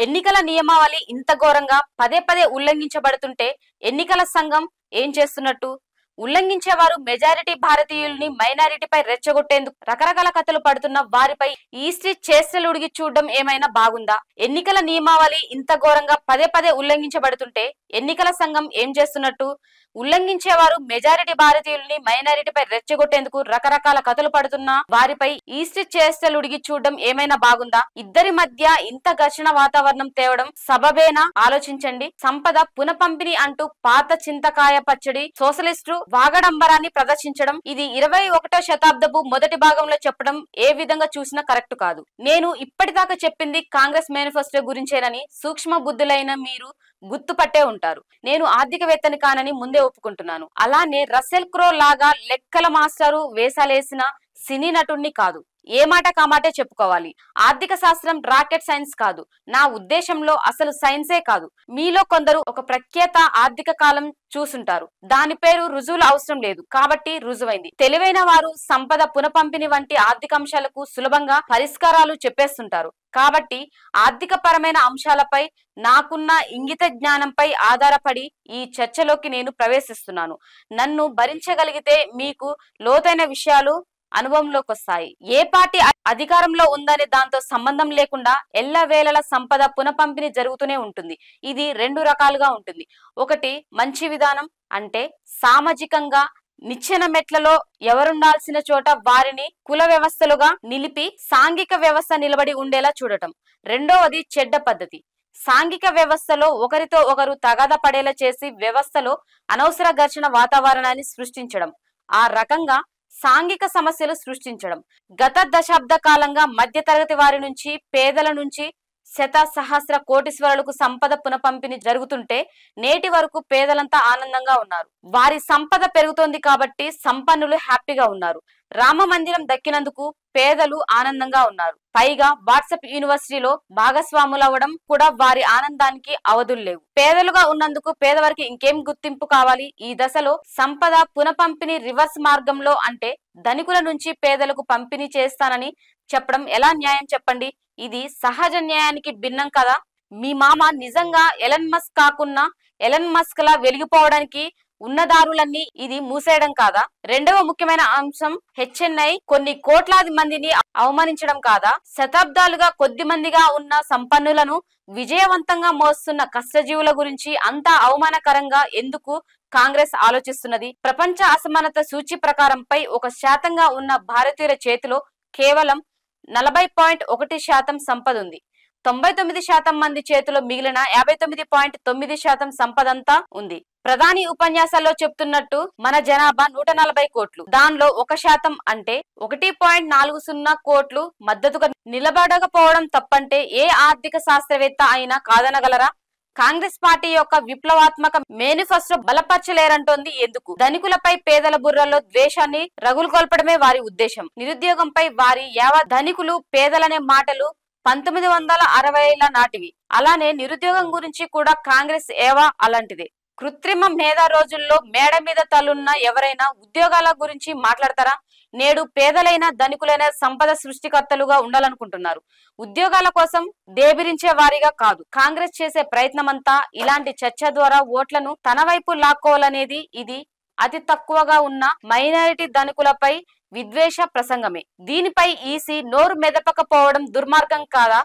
ఎన్నికల నియమావళి ఇంత ఘోరంగా పదే పదే ఉల్లంఘించబడుతుంటే ఎన్నికల సంఘం ఏం చేస్తున్నట్టు? ఉల్లంఘించేవారు మెజారిటీ భారతీయుల్ని మైనారిటీపై రెచ్చగొట్టేందుకు రకరకాల కథలు పడుతున్న వారిపై ఈస్ట్రీ చేష్టలు ఉడిగి చూడడం ఏమైనా బాగుందా? ఎన్నికల నియమావళి ఇంత ఘోరంగా పదే పదే ఉల్లంఘించబడుతుంటే ఎన్నికల సంఘం ఏం చేస్తున్నట్టు? ఉల్లంఘించేవారు మెజారిటీ భారతీయుల్ని మైనారిటీపై రెచ్చగొట్టేందుకు రకరకాల కథలు పడుతున్న వారిపై ఈస్ట్రీ చేష్టలు ఉడిగి చూడడం ఏమైనా బాగుందా? ఇద్దరి మధ్య ఇంత ఘర్షణ వాతావరణం తేవడం సబబేనా? ఆలోచించండి. సంపద పునఃపంపిణీ అంటూ పాత చింతకాయ పచ్చడి సోషలిస్టు వాగడంబరాన్ని ప్రదర్శించడం ఇది 21వ శతాబ్దపు మొదటి భాగంలో చెప్పడం ఏ విధంగా చూసినా కరెక్ట్ కాదు. నేను ఇప్పటిదాకా చెప్పింది కాంగ్రెస్ మేనిఫెస్టో గురించేనని సూక్ష్మ బుద్ధులైన మీరు గుర్తుపట్టే ఉంటారు. నేను ఆర్థికవేత్తని కానని ముందే ఒప్పుకుంటున్నాను. అలానే రసెల్ క్రో లాగా లెక్కల మాస్టరు వేసాలేసిన సినీ నటుణ్ణి కాదు. ఏ మాట కామాటే చెప్పుకోవాలి. ఆర్థిక శాస్త్రం రాకెట్ సైన్స్ కాదు. నా ఉద్దేశంలో అసలు సైన్సే కాదు. మీలో కొందరు ఒక ప్రఖ్యాత ఆర్థిక కాలం చూసుంటారు. దాని పేరు రుజువులు అవసరం లేదు కాబట్టి రుజువైంది. తెలివైన వారు సంపద పునఃపంపిణీ వంటి ఆర్థిక అంశాలకు సులభంగా పరిష్కారాలు చెప్పేస్తుంటారు. కాబట్టి ఆర్థిక పరమైన అంశాలపై నాకున్న ఇంగిత జ్ఞానంపై ఆధారపడి ఈ చర్చలోకి నేను ప్రవేశిస్తున్నాను. నన్ను భరించగలిగితే మీకు లోతైన విషయాలు అనుభవంలోకి వస్తాయి. ఏ పార్టీ అధికారంలో ఉందనే దాంతో సంబంధం లేకుండా ఎల్లవేళల సంపద పునఃపంపిణీ జరుగుతూనే ఉంటుంది. ఇది రెండు రకాలుగా ఉంటుంది. ఒకటి మంచి విధానం, అంటే సామాజికంగా నిచ్చెన మెట్లలో ఎవరుండాల్సిన చోట వారిని కుల వ్యవస్థలుగా నిలిపి సాంఘిక వ్యవస్థ నిలబడి ఉండేలా చూడటం. రెండవది చెడ్డ పద్ధతి. సాంఘిక వ్యవస్థలో ఒకరితో ఒకరు తగాద పడేలా చేసి వ్యవస్థలో అనవసర ఘర్షణ వాతావరణాన్ని సృష్టించడం. ఆ రకంగా సాంఘిక సమస్యలు సృష్టించడం. గత దశాబ్ద కాలంగా మధ్యతరగతి వారి నుంచి పేదల నుంచి శత సహస్ర కోటీశ్వరులకు సంపద పునఃపంపిణీ జరుగుతుంటే నేటి వరకు పేదలంతా ఆనందంగా ఉన్నారు. వారి సంపద పెరుగుతోంది కాబట్టి సంపన్నులు హ్యాపీగా ఉన్నారు. రామ మందిరం దక్కినందుకు పేదలు ఆనందంగా ఉన్నారు. పైగా వాట్సాప్ యూనివర్సిటీలో భాగస్వాములవ్వడం కూడా వారి ఆనందానికి అవధులు లేవు. పేదలుగా ఉన్నందుకు పేదవారికి ఇంకేం గుర్తింపు కావాలి? ఈ దశలో సంపద పునఃపంపిణీ రివర్స్ మార్గంలో, అంటే ధనికుల నుంచి పేదలకు పంపిణీ చేస్తానని చెప్పడం ఎలా న్యాయం చెప్పండి? ఇది సహజ న్యాయానికి భిన్నం కదా. మీ మామ నిజంగా ఎలన్ మస్క్ కాకున్నా ఎలన్ మస్క్ లా వెలిగిపోవడానికి ఉన్నదారులన్నీ ఇది మూసేయడం కాదా? రెండవ ముఖ్యమైన అంశం హెచ్ఎన్ఐ కొన్ని కోట్లాది మందిని అవమానించడం కాదా? శతాబ్దాలుగా కొద్ది మందిగా ఉన్న సంపన్నులను విజయవంతంగా మోస్తున్న కష్టజీవుల గురించి అంత అవమానకరంగా ఎందుకు కాంగ్రెస్ ఆలోచిస్తున్నది? ప్రపంచ అసమానత సూచి ప్రకారంపై 1% ఉన్న భారతీయుల చేతిలో కేవలం 40.1% సంపద ఉంది. 99% మంది చేతిలో మిగిలిన 59.9% సంపదంతా ఉంది. ప్రధాని ఉపన్యాసాల్లో చెప్తున్నట్టు మన జనాభా 140 కోట్లు. దానిలో 1% అంటే 1.40 కోట్లు మద్దతుగా నిలబడకపోవడం తప్పంటే ఏ ఆర్థిక శాస్త్రవేత్త అయినా కాదనగలరా? కాంగ్రెస్ పార్టీ యొక్క విప్లవాత్మక మేనిఫెస్టో బలపరచలేరంటోంది ఎందుకు? ధనికులపై పేదల బుర్రల్లో ద్వేషాన్ని రగులుకొల్పడమే వారి ఉద్దేశం. నిరుద్యోగంపై వారి ధనికులు పేదలనే మాటలు 1960ల నాటివి. అలానే నిరుద్యోగం గురించి కూడా కాంగ్రెస్ ఏవా అలాంటిదే. కృత్రిమ మేధా రోజుల్లో మేడ మీద తలున్న ఎవరైనా ఉద్యోగాల గురించి మాట్లాడతారా? నేడు పేదలైన ధనికులైన సంపద సృష్టికర్తలుగా ఉండాలనుకుంటున్నారు. ఉద్యోగాల కోసం దేబిరించే వారిగా కాదు. కాంగ్రెస్ చేసే ప్రయత్నమంతా ఇలాంటి చర్చ ద్వారా ఓట్లను తన వైపు లాక్కోవాలనేది. ఇది అతి తక్కువగా ఉన్న మైనారిటీ ధనికులపై విద్వేష ప్రసంగమే. దీనిపై ఈసీ నోరు మెదపకపోవడం దుర్మార్గం కాదా?